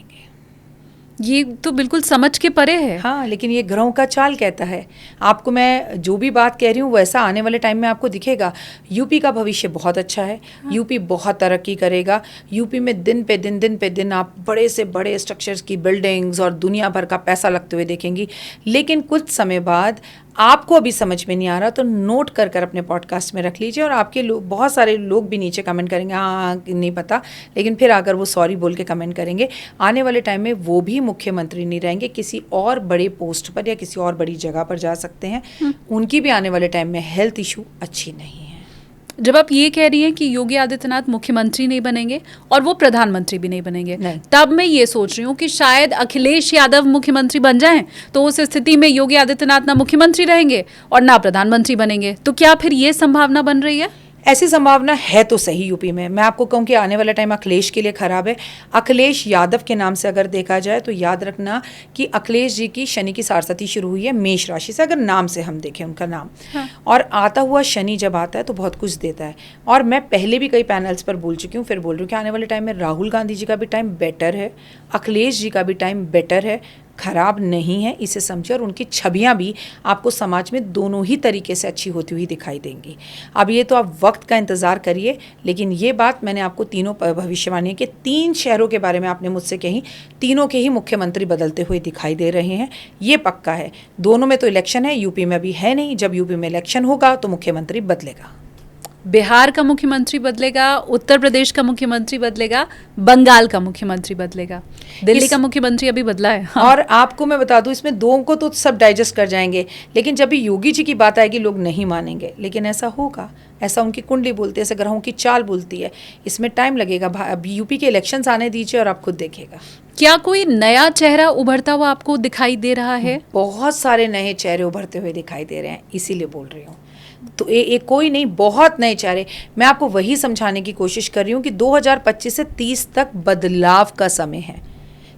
ये तो बिल्कुल समझ के परे है। हाँ, लेकिन ये ग्रहों का चाल कहता है। आपको मैं जो भी बात कह रही हूँ वैसा आने वाले टाइम में आपको दिखेगा। यूपी का भविष्य बहुत अच्छा है। हाँ। यूपी बहुत तरक्की करेगा। यूपी में दिन पे दिन आप बड़े से बड़े स्ट्रक्चर्स की बिल्डिंग्स और दुनिया भर का पैसा लगते हुए देखेंगी। लेकिन कुछ समय बाद आपको अभी समझ में नहीं आ रहा तो नोट कर कर अपने पॉडकास्ट में रख लीजिए, और आपके बहुत सारे लोग भी नीचे कमेंट करेंगे हाँ नहीं पता, लेकिन फिर आकर वो सॉरी बोल के कमेंट करेंगे। आने वाले टाइम में वो भी मुख्यमंत्री नहीं रहेंगे, किसी और बड़े पोस्ट पर या किसी और बड़ी जगह पर जा सकते हैं। उनकी भी आने वाले टाइम में हेल्थ इशू अच्छी नहीं है। जब आप ये कह रही हैं कि योगी आदित्यनाथ मुख्यमंत्री नहीं बनेंगे और वो प्रधानमंत्री भी नहीं बनेंगे, नहीं। तब मैं ये सोच रही हूँ कि शायद अखिलेश यादव मुख्यमंत्री बन जाएं, तो उस स्थिति में योगी आदित्यनाथ ना मुख्यमंत्री रहेंगे और ना प्रधानमंत्री बनेंगे। तो क्या फिर ये संभावना बन रही है? ऐसी संभावना है तो सही यूपी में। मैं आपको कहूँ कि आने वाला टाइम अखिलेश के लिए खराब है। अखिलेश यादव के नाम से अगर देखा जाए तो याद रखना कि अखिलेश जी की शनि की सारसती शुरू हुई है मेष राशि से, अगर नाम से हम देखें उनका नाम। हाँ। और आता हुआ शनि जब आता है तो बहुत कुछ देता है। और मैं पहले भी कई पैनल्स पर बोल चुकी हूँ, फिर बोल रही हूँ कि आने वाले टाइम में राहुल गांधी जी का भी टाइम बेटर है, अखिलेश जी का भी टाइम बेटर है, खराब नहीं है, इसे समझिए। और उनकी छवियां भी आपको समाज में दोनों ही तरीके से अच्छी होती हुई दिखाई देंगी। अब ये तो आप वक्त का इंतज़ार करिए, लेकिन ये बात मैंने आपको तीनों भविष्यवाणी के 3 शहरों के बारे में आपने मुझसे कही, तीनों के ही मुख्यमंत्री बदलते हुए दिखाई दे रहे हैं, ये पक्का है। दोनों में तो इलेक्शन है, यूपी में अभी है नहीं। जब यूपी में इलेक्शन होगा तो मुख्यमंत्री बदलेगा। बिहार का मुख्यमंत्री बदलेगा, उत्तर प्रदेश का मुख्यमंत्री बदलेगा, बंगाल का मुख्यमंत्री बदलेगा, दिल्ली का मुख्यमंत्री अभी बदला है। हाँ। और आपको मैं बता दूं, इसमें 2 को तो सब डाइजेस्ट कर जाएंगे, लेकिन जब भी योगी जी की बात आएगी लोग नहीं मानेंगे। लेकिन ऐसा होगा, ऐसा उनकी कुंडली बोलती है, ऐसे ग्रहों की चाल बोलती है। इसमें टाइम लगेगा। अभी यूपी के इलेक्शंस आने दीजिए और आप खुद देखिएगा। क्या कोई नया चेहरा उभरता हुआ आपको दिखाई दे रहा है? बहुत सारे नए चेहरे उभरते हुए दिखाई दे रहे हैं, इसीलिए बोल रही हूँ। तो एक कोई नहीं, बहुत नए चेहरे। मैं आपको वही समझाने की कोशिश कर रही हूँ कि 2025 से 30 तक बदलाव का समय है,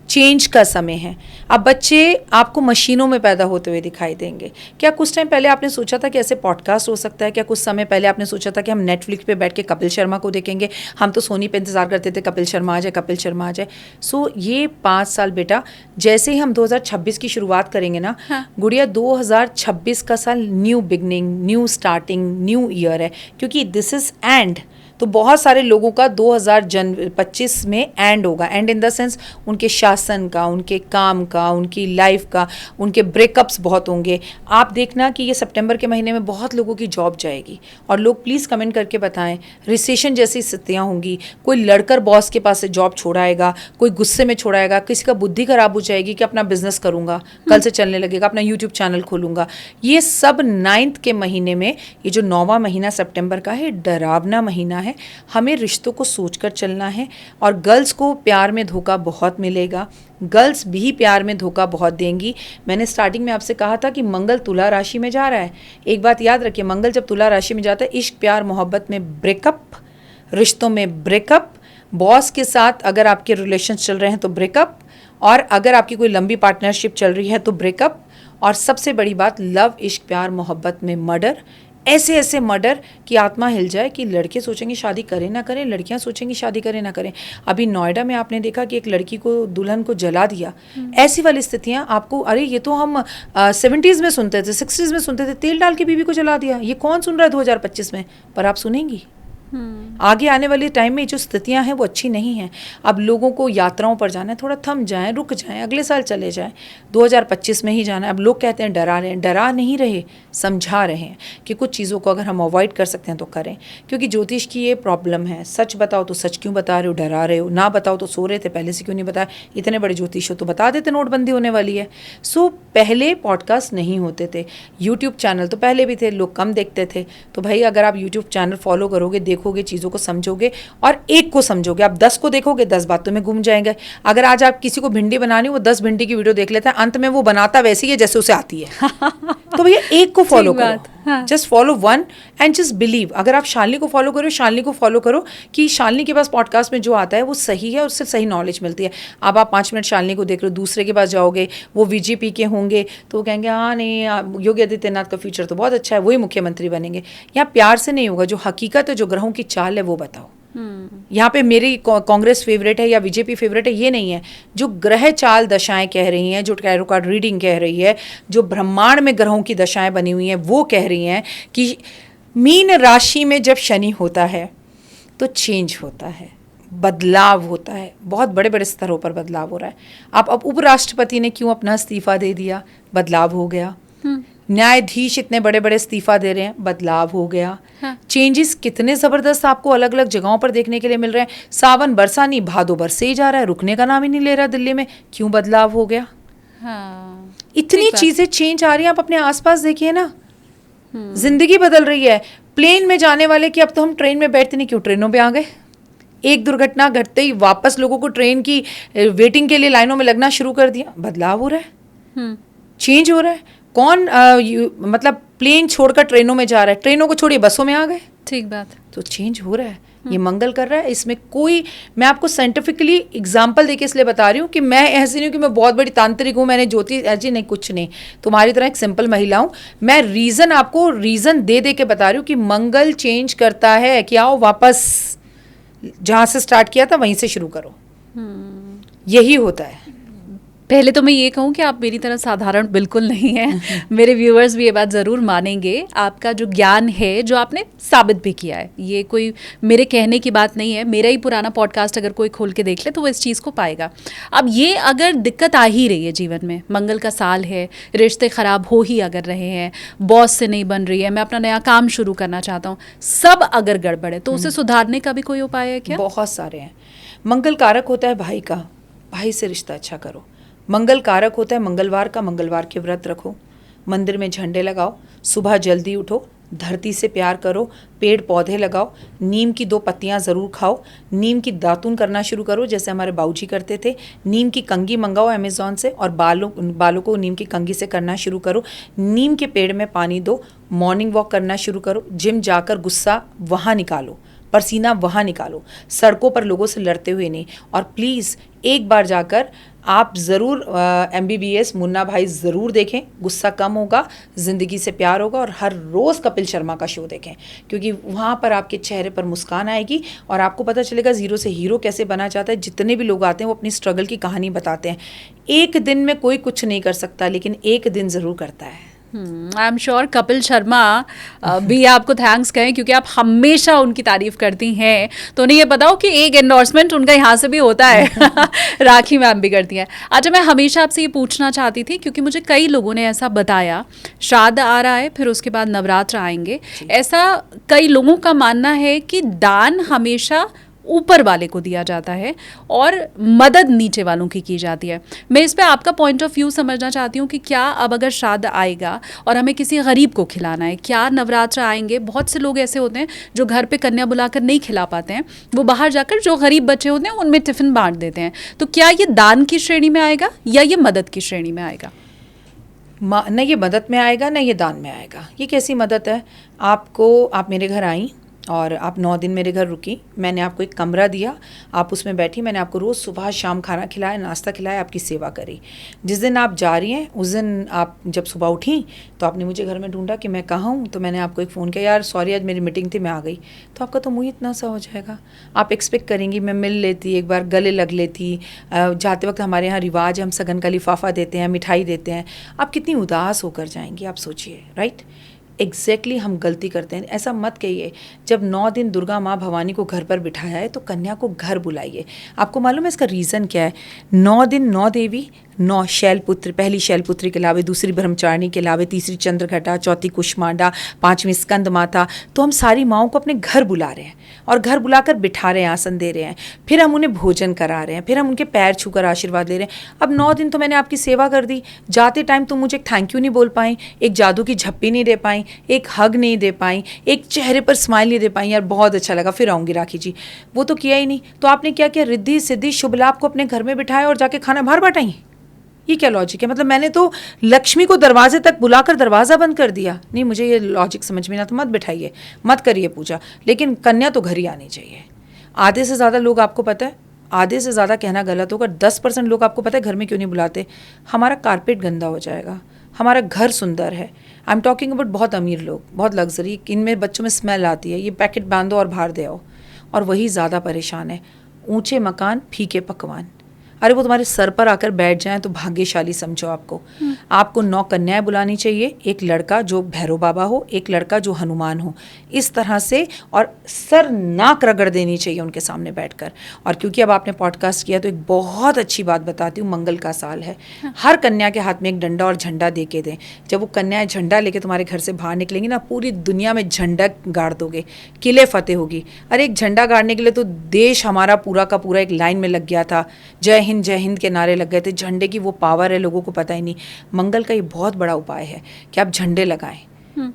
चेंज का समय है। अब बच्चे आपको मशीनों में पैदा होते हुए दिखाई देंगे। क्या कुछ टाइम पहले आपने सोचा था कि ऐसे पॉडकास्ट हो सकता है? क्या कुछ समय पहले आपने सोचा था कि हम नेटफ्लिक्स पे बैठ के कपिल शर्मा को देखेंगे? हम तो सोनी पे इंतजार करते थे कपिल शर्मा आ जाए, कपिल शर्मा आ जाए। सो ये 5 साल बेटा, जैसे ही हम 2026 की शुरुआत करेंगे ना, हाँ। गुड़िया 2026 का साल new beginning, new starting, new year है, क्योंकि दिस इज एंड। तो बहुत सारे लोगों का 2025 में एंड होगा। एंड इन द सेंस उनके शासन का, उनके काम का, उनकी लाइफ का, उनके ब्रेकअप्स बहुत होंगे। आप देखना कि ये सितंबर के महीने में बहुत लोगों की जॉब जाएगी। और लोग प्लीज़ कमेंट करके बताएं, रिसेशन जैसी स्थितियाँ होंगी। कोई लड़कर बॉस के पास से जॉब छोड़ाएगा, कोई गुस्से में छोड़ाएगा, किसी का बुद्धि खराब हो जाएगी कि अपना बिजनेस करूँगा, कल से चलने लगेगा, अपना यूट्यूब चैनल खोलूँगा। ये सब 9th के महीने में, ये जो 9वां महीना सितंबर का है, डरावना महीना है। हमें रिश्तों को सोचकर चलना है। और गर्ल्स को प्यार में धोखा बहुत मिलेगा, गर्ल्स भी प्यार में धोखा बहुत देंगी। मैंने स्टार्टिंग में आपसे कहा था कि मंगल तुला राशि में जा रहा है। एक बात याद रखिए, मंगल जब तुला राशि में जाता है, इश्क प्यार मोहब्बत में ब्रेकअप, रिश्तों में ब्रेकअप, बॉस के साथ अगर आपके रिलेशन चल रहे हैं तो ब्रेकअप, और अगर आपकी कोई लंबी पार्टनरशिप चल रही है तो ब्रेकअप, और सबसे बड़ी बात लव, इश्क प्यार मोहब्बत में मर्डर। ऐसे ऐसे मर्डर कि आत्मा हिल जाए कि लड़के सोचेंगे शादी करें ना करें, लड़कियां सोचेंगी शादी करें ना करें। अभी नोएडा में आपने देखा कि एक लड़की को, दुल्हन को जला दिया। ऐसी वाली स्थितियां आपको, अरे ये तो हम 70s में सुनते थे, 60s में सुनते थे, तेल डाल के बीवी को जला दिया। ये कौन सुन रहा है 2025 में? पर आप सुनेंगी। आगे आने वाले टाइम में जो स्थितियां हैं वो अच्छी नहीं हैं। अब लोगों को यात्राओं पर जाना है, थोड़ा थम जाएं, रुक जाएं, अगले साल चले जाएं। 2025 में ही जाना है। अब लोग कहते हैं डरा रहे हैं, डरा नहीं रहे, समझा रहे हैं कि कुछ चीज़ों को अगर हम अवॉइड कर सकते हैं तो करें। क्योंकि ज्योतिष की ये प्रॉब्लम है, सच बताओ तो सच क्यों बता रहे हो, डरा रहे हो, ना बताओ तो सो रहे थे, पहले से क्यों नहीं बताया। इतने बड़े ज्योतिष हो तो बता देते नोटबंदी होने वाली है। सो पहले पॉडकास्ट नहीं होते थे, यूट्यूब चैनल तो पहले भी थे, लोग कम देखते थे। तो भाई अगर आप यूट्यूब चैनल फॉलो करोगे, देखोगे, चीज़ों को समझोगे और एक को समझोगे, आप 10 को देखोगे, 10 बातों में घूम जाएंगे। अगर आज आप किसी को भिंडी बनानी, वो 10 भिंडी की वीडियो देख लेता है, अंत में वो बनाता वैसे ही है जैसे उसे आती है। तो भैया एक को फॉलो करो, just follow one and just believe. अगर आप शालिनी को फॉलो करो, शालिनी को फॉलो करो कि शालिनी के पास पॉडकास्ट में जो आता है वो सही है, उससे सही नॉलेज मिलती है। अब आप 5 मिनट शालिनी को देख रहे हो, दूसरे के पास जाओगे, वो बीजेपी के होंगे तो वो कहेंगे हाँ नहीं, योगी आदित्यनाथ का फ्यूचर तो बहुत अच्छा है, वही मुख्यमंत्री बनेंगे। यहाँ प्यार से नहीं होगा, जो हकीकत है, जो ग्रहों की चाल है वो बताओ। यहाँ पे मेरी कांग्रेस फेवरेट है या बीजेपी फेवरेट है ये नहीं है, जो ग्रह चाल दशाएं कह रही हैं, जो टैरो कार्ड रीडिंग कह रही है, जो ब्रह्मांड में ग्रहों की दशाएं बनी हुई हैं वो कह रही हैं कि मीन राशि में जब शनि होता है तो चेंज होता है, बदलाव होता है, बहुत बड़े बड़े स्तरों पर बदलाव हो रहा है। अब उपराष्ट्रपति ने क्यों अपना इस्तीफा दे दिया? बदलाव हो गया। न्यायाधीश इतने बड़े बड़े इस्तीफा दे रहे हैं, बदलाव हो गया। हाँ। चेंजेस कितने ज़बरदस्त आपको अलग अलग जगहों पर देखने के लिए मिल रहे हैं। सावन बरसा नहीं, भादो बरसे ही जा रहा है, रुकने का नाम ही नहीं ले रहा दिल्ली में। क्यों बदलाव हो गया? हाँ, इतनी ठीक बात। चीज़ें चेंज आ रही हैं, आप अपने आसपास देखिए ना, जिंदगी बदल रही है। प्लेन में जाने वाले कि अब तो हम ट्रेन में बैठते नहीं, क्यों ट्रेनों पे आ गए। एक दुर्घटना घटते ही वापस लोगों को ट्रेन की वेटिंग के लिए लाइनों में लगना शुरू कर दिया। बदलाव हो रहा है, हम्म, चेंज हो रहा है। कौन मतलब प्लेन छोड़कर ट्रेनों में जा रहा है, ट्रेनों को छोड़िए बसों में आ गए। ठीक बात। तो चेंज हो रहा है, ये मंगल कर रहा है। इसमें कोई, मैं आपको साइंटिफिकली एग्जांपल देके इसलिए बता रही हूँ कि मैं ऐसी नहीं हूँ कि मैं बहुत बड़ी तांत्रिक हूँ, मैंने ज्योतिष ऐसी नहीं, कुछ नहीं। तुम्हारी तरह एक सिंपल महिला हूँ। मैं रीज़न आपको रीज़न दे दे के बता रही हूँ कि मंगल चेंज करता है कि आओ वापस जहाँ से स्टार्ट किया था वहीं से शुरू करो। यही होता है। पहले तो मैं ये कहूँ कि आप मेरी तरह साधारण बिल्कुल नहीं हैं। मेरे व्यूअर्स भी ये बात ज़रूर मानेंगे। आपका जो ज्ञान है, जो आपने साबित भी किया है, ये कोई मेरे कहने की बात नहीं है। मेरा ही पुराना पॉडकास्ट अगर कोई खोल के देख ले तो वो इस चीज़ को पाएगा। अब ये अगर दिक्कत आ ही रही है जीवन में, मंगल का साल है, रिश्ते ख़राब हो ही अगर रहे हैं, बॉस से नहीं बन रही है, मैं अपना नया काम शुरू करना चाहता हूँ, सब अगर गड़बड़ है तो उसे सुधारने का भी कोई उपाय है क्या? बहुत सारे हैं। मंगल कारक होता है भाई का, भाई से रिश्ता अच्छा करो। मंगल कारक होता है मंगलवार का, मंगलवार के व्रत रखो, मंदिर में झंडे लगाओ, सुबह जल्दी उठो, धरती से प्यार करो, पेड़ पौधे लगाओ, नीम की 2 पत्तियां ज़रूर खाओ, नीम की दातून करना शुरू करो जैसे हमारे बाबूजी करते थे। नीम की कंघी मंगाओ अमेज़ॉन से और बालों को नीम की कंघी से करना शुरू करो। नीम के पेड़ में पानी दो, मॉर्निंग वॉक करना शुरू करो, जिम जाकर गुस्सा वहाँ निकालो, पसीना वहाँ निकालो, सड़कों पर लोगों से लड़ते हुए नहीं। और प्लीज़ एक बार जाकर आप ज़रूर MBBS मुन्ना भाई ज़रूर देखें, गुस्सा कम होगा, ज़िंदगी से प्यार होगा। और हर रोज़ कपिल शर्मा का शो देखें, क्योंकि वहाँ पर आपके चेहरे पर मुस्कान आएगी और आपको पता चलेगा ज़ीरो से हीरो कैसे बना जाता है। जितने भी लोग आते हैं वो अपनी स्ट्रगल की कहानी बताते हैं। एक दिन में कोई कुछ नहीं कर सकता, लेकिन एक दिन ज़रूर करता है। I am sure Kapil Sharma भी आपको थैंक्स कहें, क्योंकि आप हमेशा उनकी तारीफ करती हैं। तो उन्हें ये बताओ कि एक एंडोर्समेंट उनका यहाँ से भी होता है। राखी मैम भी करती हैं। अच्छा, मैं हमेशा आपसे ये पूछना चाहती थी, क्योंकि मुझे कई लोगों ने ऐसा बताया, श्राद्ध आ रहा है, फिर उसके बाद नवरात्र आएंगे, ऐसा कई लोगों का मानना है कि दान हमेशा ऊपर वाले को दिया जाता है और मदद नीचे वालों की जाती है। मैं इस पे आपका पॉइंट ऑफ व्यू समझना चाहती हूँ कि क्या अब अगर श्राद्ध आएगा और हमें किसी गरीब को खिलाना है, क्या नवरात्र आएंगे, बहुत से लोग ऐसे होते हैं जो घर पे कन्या बुलाकर नहीं खिला पाते हैं, वो बाहर जाकर जो गरीब बच्चे होते हैं उनमें टिफ़िन बांट देते हैं, तो क्या ये दान की श्रेणी में आएगा या ये मदद की श्रेणी में आएगा? न ये मदद में आएगा, न ये दान में आएगा। ये कैसी मदद है? आप मेरे घर आई और आप 9 दिन मेरे घर रुकी, मैंने आपको एक कमरा दिया, आप उसमें बैठी, मैंने आपको रोज़ सुबह शाम खाना खिलाया, नाश्ता खिलाया, आपकी सेवा करी। जिस दिन आप जा रही हैं उस दिन आप जब सुबह उठी तो आपने मुझे घर में ढूंढा कि मैं कहाँ हूँ, तो मैंने आपको एक फ़ोन किया, यार सॉरी आज मेरी मीटिंग थी मैं आ गई। तो आपका तो मुँह इतना सा हो जाएगा, आप एक्सपेक्ट करेंगी मैं मिल लेती, एक बार गले लग लेती। जाते वक्त हमारे यहाँ रिवाज है, हम सगन का लिफाफा देते हैं, मिठाई देते हैं, आप कितनी उदास होकर जाएंगी, आप सोचिए। राइट, एग्जैक्टली हम गलती करते हैं। ऐसा मत कहिए। जब 9 दिन दुर्गा माँ भवानी को घर पर बिठाया है तो कन्या को घर बुलाइए। आपको मालूम है इसका रीज़न क्या है? 9 दिन 9 देवी, 9 शैलपुत्री, पहली शैलपुत्री के अलावे दूसरी ब्रह्मचारिणी के अलावे तीसरी चंद्रघटा, चौथी कुष्मांडा, 5वीं स्कंद माता। तो हम सारी माँओं को अपने घर बुला रहे हैं और घर बुलाकर बिठा रहे हैं, आसन दे रहे हैं, फिर हम उन्हें भोजन करा रहे हैं, फिर हम उनके पैर छूकर आशीर्वाद ले रहे हैं। अब 9 दिन तो मैंने आपकी सेवा कर दी, जाते टाइम तुम मुझे एक थैंक यू नहीं बोल पाई, एक जादू की झप्पी नहीं दे पाई, एक हग नहीं दे पाई, एक चेहरे पर स्माइल नहीं दे पाई, यार बहुत अच्छा लगा फिर आऊँगी राखी जी, वो तो किया ही नहीं। तो आपने क्या किया? रिद्धि सिद्धि शुभ लाभ को अपने घर में बिठाया और जाके खाना बाहर बांटाई। ये क्या लॉजिक है? मतलब मैंने तो लक्ष्मी को दरवाजे तक बुलाकर दरवाज़ा बंद कर दिया। नहीं, मुझे ये लॉजिक समझ में ना, तो मत बिठाइए, मत करिए पूजा, लेकिन कन्या तो घर ही आनी चाहिए। आधे से ज़्यादा लोग, आपको पता है, आधे से ज़्यादा कहना गलत होगा, 10% लोग आपको पता है घर में क्यों नहीं बुलाते? हमारा कारपेट गंदा हो जाएगा, हमारा घर सुंदर है। आई एम टॉकिंग अबाउट बहुत अमीर लोग, बहुत लग्जरी, इनमें बच्चों में स्मेल आती है, ये पैकेट बांधो और बाहर दे आओ, और वही ज़्यादा परेशान है। ऊंचे मकान, फीके पकवान। अरे वो तुम्हारे सर पर आकर बैठ जाएं तो भाग्यशाली समझो आपको। आपको 9 कन्याएं बुलानी चाहिए, एक लड़का जो भैरव बाबा हो, एक लड़का जो हनुमान हो, इस तरह से, और सर नाक रगड़ देनी चाहिए उनके सामने बैठकर। और क्योंकि अब आपने पॉडकास्ट किया तो एक बहुत अच्छी बात बताती हूँ, मंगल का साल है, हर कन्या के हाथ में एक डंडा और झंडा दे के दें। जब वो कन्याएं झंडा लेके तुम्हारे घर से बाहर निकलेंगी ना, पूरी दुनिया में झंडा गाड़ दोगे, किले फतेह होगी। अरे एक झंडा गाड़ने के लिए तो देश हमारा पूरा का पूरा एक लाइन में लग गया था, जय हिंद के नारे लग गए थे। झंडे की वो पावर है, लोगों को पता ही नहीं। मंगल का ये बहुत बड़ा उपाय है कि आप झंडे लगाएं।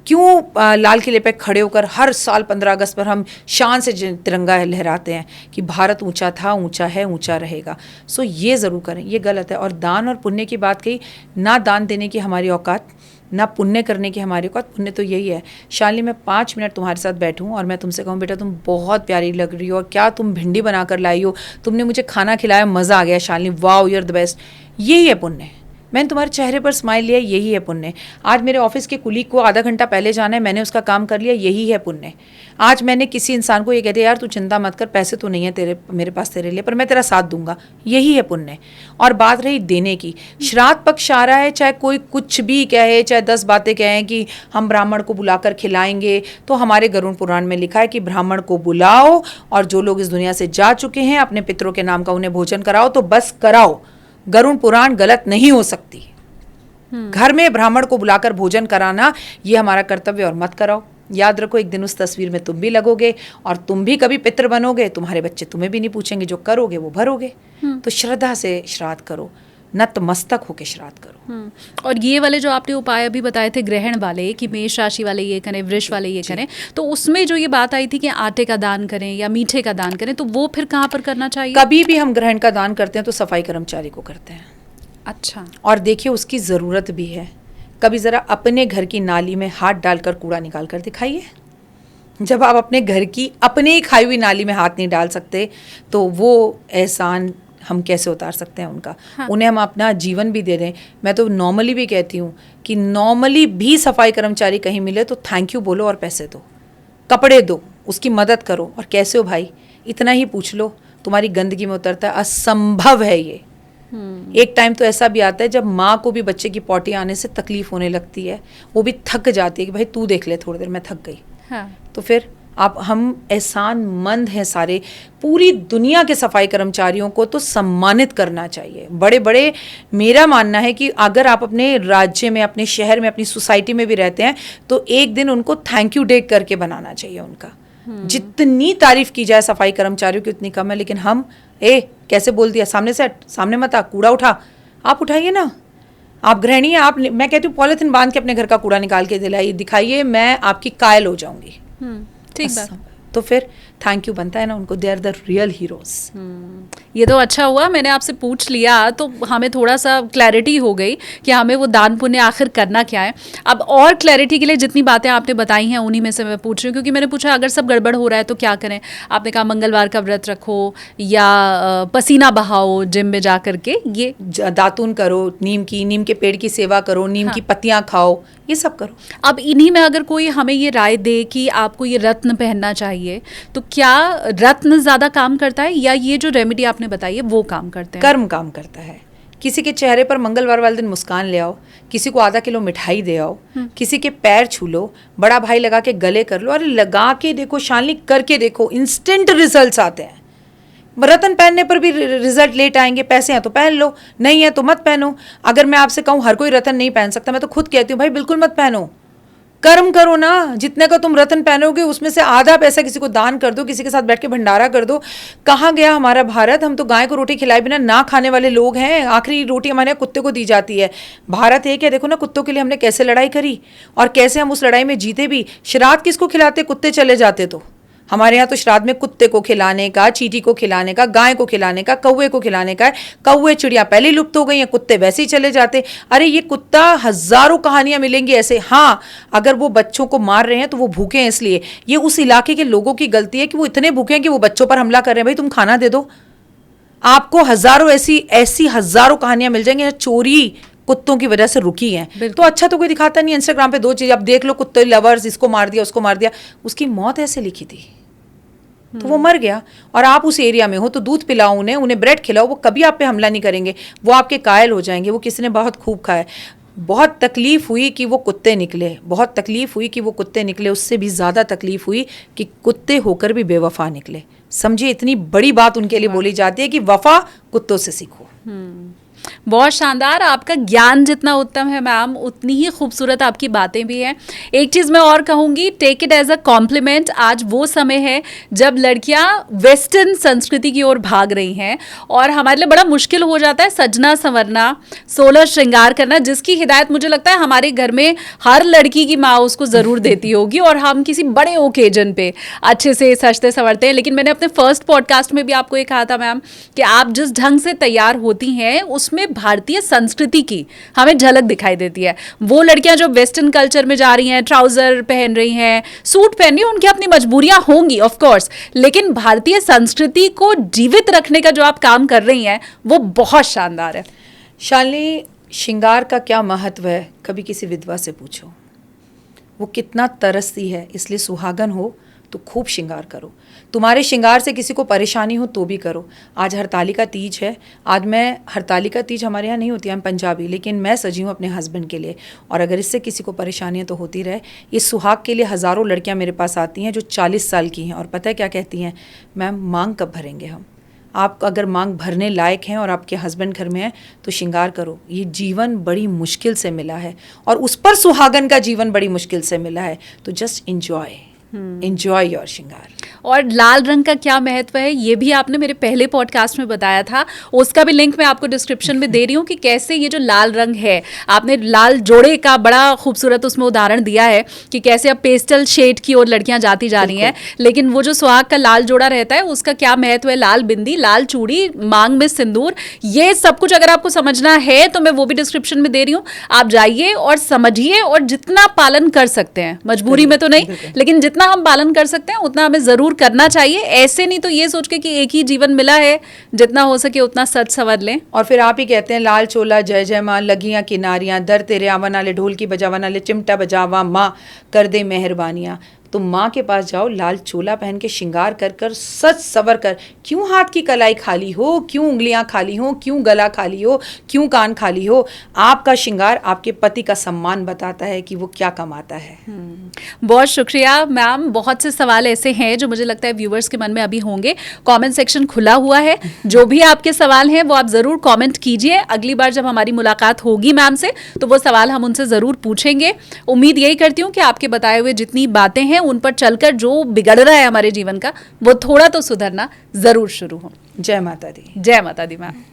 क्यों लाल किले पे खड़े होकर हर साल 15 अगस्त पर हम शान से तिरंगा लहराते हैं कि भारत ऊंचा था, ऊंचा है, ऊंचा रहेगा। सो ये ज़रूर करें, ये गलत है। और दान और पुण्य की बात कही, ना दान देने की हमारी औकात, ना पुण्य करने की हमारी औकात। पुण्य तो यही है। शालिनी, मैं 5 मिनट तुम्हारे साथ बैठूं और मैं तुमसे कहूँ बेटा तुम बहुत प्यारी लग रही हो, और क्या तुम भिंडी बनाकर लाई हो, तुमने मुझे खाना खिलाया, मज़ा आ गया Shalini, wow you are the best. यही है पुण्य। मैंने तुम्हारे चेहरे पर स्माइल लिया, यही है पुण्य। आज मेरे ऑफिस के कुलीग को आधा घंटा पहले जाना है, मैंने उसका काम कर लिया, यही है पुण्य। आज मैंने किसी इंसान को ये कह दिया, यार तू चिंता मत कर, पैसे तो नहीं है मेरे पास तेरे लिए, पर मैं तेरा साथ दूंगा, यही है पुण्य। और बात रही देने की, श्राद्ध पक्ष आ रहा है, चाहे कोई कुछ भी कहे, चाहे 10 बातें कहें कि हम ब्राह्मण को बुलाकर खिलाएंगे, तो हमारे गरुड़ पुराण में लिखा है कि ब्राह्मण को बुलाओ और जो लोग इस दुनिया से जा चुके हैं अपने पितरों के नाम का उन्हें भोजन कराओ, तो बस कराओ। गरुड़ पुराण गलत नहीं हो सकती। घर में ब्राह्मण को बुलाकर भोजन कराना ये हमारा कर्तव्य, और मत कराओ। याद रखो, एक दिन उस तस्वीर में तुम भी लगोगे और तुम भी कभी पितृ बनोगे, तुम्हारे बच्चे तुम्हें भी नहीं पूछेंगे, जो करोगे वो भरोगे। तो श्रद्धा से श्राद्ध करो, नतमस्तक होकर श्राद्ध करो। और ये वाले जो आपने उपाय अभी बताए थे ग्रहण वाले, कि मेष राशि वाले ये करें, वृष वाले ये करें, तो उसमें जो ये बात आई थी कि आटे का दान करें या मीठे का दान करें, तो वो फिर कहाँ पर करना चाहिए? कभी भी हम ग्रहण का दान करते हैं तो सफाई कर्मचारी को करते हैं। अच्छा। और देखिए उसकी ज़रूरत भी है। कभी ज़रा अपने घर की नाली में हाथ डालकर कूड़ा निकाल कर दिखाइए। जब आप अपने घर की अपने ही खाई हुई नाली में हाथ नहीं डाल सकते, तो वो एहसान हम कैसे उतार सकते हैं उनका? हाँ। उन्हें हम अपना जीवन भी दे दें। मैं तो नॉर्मली भी कहती हूँ कि नॉर्मली भी सफाई कर्मचारी कहीं मिले तो थैंक यू बोलो और पैसे दो, कपड़े दो, उसकी मदद करो। और कैसे हो भाई, इतना ही पूछ लो, तुम्हारी गंदगी में उतरता है। असंभव है ये। एक टाइम तो ऐसा भी आता है जब माँ को भी बच्चे की पॉटी आने से तकलीफ होने लगती है, वो भी थक जाती है कि भाई तू देख ले थोड़ी देर, मैं थक गई। हाँ। तो फिर हम एहसान मंद हैं सारे। पूरी दुनिया के सफाई कर्मचारियों को तो सम्मानित करना चाहिए। बड़े बड़े, मेरा मानना है कि अगर आप अपने राज्य में, अपने शहर में, अपनी सोसाइटी में भी रहते हैं तो एक दिन उनको थैंक यू डे करके बनाना चाहिए उनका। जितनी तारीफ की जाए सफाई कर्मचारियों की उतनी कम है। लेकिन हम कैसे बोल दिया, सामने से सामने मत आ, कूड़ा उठा। आप उठाइए ना, आप गृहिणी हैं, आप, मैं कहती हूँ पॉलिथीन बांध के अपने घर का कूड़ा निकाल के दिलाइए, दिखाइए, मैं आपकी कायल हो जाऊंगी। ठीक बात। तो फिर थैंक यू बनता है ना उनको, they are the real heroes. ये तो अच्छा हुआ मैंने आपसे पूछ लिया, तो हमें थोड़ा सा क्लैरिटी हो गई कि हमें वो दान पुण्य आखिर करना क्या है। अब और क्लैरिटी के लिए जितनी बातें आपने बताई हैं उन्हीं में से मैं पूछ रही हूँ, क्योंकि मैंने पूछा अगर सब गड़बड़ हो रहा है तो क्या करें। आपने कहा मंगलवार का व्रत रखो या पसीना बहाओ जिम में जा करके, ये दातून करो, नीम के पेड़ की सेवा करो, नीम की पत्तियां खाओ, ये सब करो। अब इन्हीं में अगर कोई हमें ये राय दे कि आपको ये रत्न पहनना चाहिए, तो क्या रत्न ज्यादा काम करता है या ये जो रेमेडी आपने बताई है वो काम करते हैं? कर्म काम करता है। किसी के चेहरे पर मंगलवार वाले दिन मुस्कान ले आओ, किसी को आधा किलो मिठाई दे आओ, किसी के पैर छू लो, बड़ा भाई लगा के गले कर लो। अरे लगा के देखो शालिनी, करके देखो, इंस्टेंट रिजल्ट्स आते हैं। रतन पहनने पर भी रिजल्ट लेट आएंगे। पैसे हैं तो पहन लो, नहीं है तो मत पहनो। अगर मैं आपसे कहूँ हर कोई रतन नहीं पहन सकता, मैं तो खुद कहती हूँ भाई बिल्कुल मत पहनो। कर्म करो ना, जितने का तुम रतन पहनोगे उसमें से आधा पैसा किसी को दान कर दो, किसी के साथ बैठ के भंडारा कर दो। कहाँ गया हमारा भारत? हम तो गाय को रोटी खिलाए बिना ना खाने वाले लोग हैं। आखिरी रोटी हमारे यहाँ कुत्ते को दी जाती है। भारत एक है, देखो ना कुत्तों के लिए हमने कैसे लड़ाई करी और कैसे हम उस लड़ाई में जीते भी। श्राद्ध किसको खिलाते? कुत्ते चले जाते। तो हमारे यहाँ तो श्राद्ध में कुत्ते को खिलाने का, चींटी को खिलाने का, गाय को खिलाने का, कौवे को खिलाने का है। कौवे चिड़िया पहले ही लुप्त हो गई हैं, कुत्ते वैसे ही चले जाते। अरे ये कुत्ता, हजारों कहानियां मिलेंगी ऐसे। हाँ, अगर वो बच्चों को मार रहे हैं तो वो भूखे हैं इसलिए। ये उस इलाके के लोगों की गलती है कि वो इतने भूखे हैं कि वो बच्चों पर हमला कर रहे हैं। भाई तुम खाना दे दो। आपको हजारों ऐसी हजारों कहानियां मिल जाएंगी चोरी कुत्तों की वजह से रुकी है। तो अच्छा तो कोई दिखाता नहीं इंस्टाग्राम पे 2 चीज। अब देख लो, कुत्ते लवर्स, इसको मार दिया, उसको मार दिया। उसकी मौत ऐसे लिखी थी। तो वो मर गया। और आप उस एरिया में हो तो दूध पिलाओ उन्हें, उन्हें ब्रेड खिलाओ, वो कभी आप पे हमला नहीं करेंगे, वो आपके कायल हो जाएंगे। वो किसी ने बहुत खूब खाया। बहुत तकलीफ हुई कि वो कुत्ते निकले, बहुत तकलीफ हुई कि वो कुत्ते निकले, उससे भी ज़्यादा तकलीफ हुई कि कुत्ते होकर भी बेवफा निकले। समझिए, इतनी बड़ी बात उनके लिए बोली जाती है कि वफा कुत्तों से सीखो। बहुत शानदार। आपका ज्ञान जितना उत्तम है मैम, उतनी ही खूबसूरत आपकी बातें भी हैं। एक चीज़ मैं और कहूँगी, take it as a compliment. आज वो समय है जब लड़कियाँ वेस्टर्न संस्कृति की ओर भाग रही हैं और हमारे लिए बड़ा मुश्किल हो जाता है सजना संवरना, 16 श्रृंगार करना, जिसकी हिदायत मुझे लगता है हमारे घर में हर लड़की की माँ उसको ज़रूर देती होगी और हम किसी बड़े ओकेजन पे अच्छे से सजते संवरते हैं। लेकिन मैंने अपने फर्स्ट पॉडकास्ट में भी आपको ये कहा था मैम कि आप जिस ढंग से तैयार होती हैं उसमें भारतीय संस्कृति की हमें झलक दिखाई देती है। वो लड़कियां जो वेस्टर्न कल्चर में जा रही हैं, ट्राउजर पहन रही हैं, सूट पहन रही हैं, उनकी अपनी मजबूरियां होंगी ऑफ कोर्स, लेकिन भारतीय संस्कृति को जीवित रखने का जो आप काम कर रही हैं वो बहुत शानदार है। शालिनी, श्रृंगार का क्या महत्व है कभी किसी विधवा से पूछो। वो कितना तरसती है, इसलिए सुहागन हो तो खूब श्रृंगार करो। तुम्हारे श्रृंगार से किसी को परेशानी हो तो भी करो। आज हरतालिका तीज है। आज मैं, हरतालिका तीज हमारे यहाँ नहीं होती, हम पंजाबी, लेकिन मैं सजी हूँ अपने हस्बैंड के लिए। और अगर इससे किसी को परेशानियाँ तो होती रहे। इस सुहाग के लिए हज़ारों लड़कियाँ मेरे पास आती हैं जो 40 साल की हैं और पता है क्या कहती हैं, मैम मांग कब भरेंगे हम। आप अगर मांग भरने लायक हैं और आपके हस्बैंड घर में हैं तो श्रृंगार करो। ये जीवन बड़ी मुश्किल से मिला है और उस पर सुहागन का जीवन बड़ी मुश्किल से मिला है। तो जस्ट एंजॉय योर श्रृंगार। और लाल रंग का क्या महत्व है ये भी आपने मेरे पहले पॉडकास्ट में बताया था, उसका भी लिंक मैं आपको डिस्क्रिप्शन में दे रही हूँ कि कैसे ये जो लाल रंग है, आपने लाल जोड़े का बड़ा खूबसूरत उसमें उदाहरण दिया है कि कैसे अब पेस्टल शेड की ओर लड़कियां जाती जा रही हैं, लेकिन वो जो सुहाग का लाल जोड़ा रहता है उसका क्या महत्व है। लाल बिंदी, लाल चूड़ी, मांग में सिंदूर, ये सब कुछ अगर आपको समझना है तो मैं वो भी डिस्क्रिप्शन में दे रही हूँ। आप जाइए और समझिए और जितना पालन कर सकते हैं, मजबूरी में तो नहीं, लेकिन जितना हम पालन कर सकते हैं उतना हमें जरूर करना चाहिए। ऐसे नहीं तो ये सोच के कि एक ही जीवन मिला है, जितना हो सके उतना सच संवर लें। और फिर आप ही कहते हैं लाल चोला जय जय माँ, लगियां किनारियां, दर तेरे आवा नाले, ढोल की बजावा नाले, चिमटा बजावा माँ, कर दे मेहरबानियां। तो माँ के पास जाओ, लाल चोला पहन के श्रृंगार कर कर सच सवर कर। क्यों हाथ की कलाई खाली हो, क्यों उंगलियां खाली हो, क्यों गला खाली हो, क्यों कान खाली हो। आपका श्रृंगार आपके पति का सम्मान बताता है कि वो क्या कमाता है। बहुत शुक्रिया मैम। बहुत से सवाल ऐसे हैं जो मुझे लगता है व्यूवर्स के मन में अभी होंगे। कमेंट सेक्शन खुला हुआ है, जो भी आपके सवाल हैं वो आप ज़रूर कमेंट कीजिए। अगली बार जब हमारी मुलाकात होगी मैम से तो वो सवाल हम उनसे ज़रूर पूछेंगे। उम्मीद यही करती हूँ कि आपके बताए हुए जितनी बातें हैं उन पर चलकर जो बिगड़ रहा है हमारे जीवन का वो थोड़ा तो सुधरना ज़रूर शुरू हो। जय माता दी। जय माता दी मैम।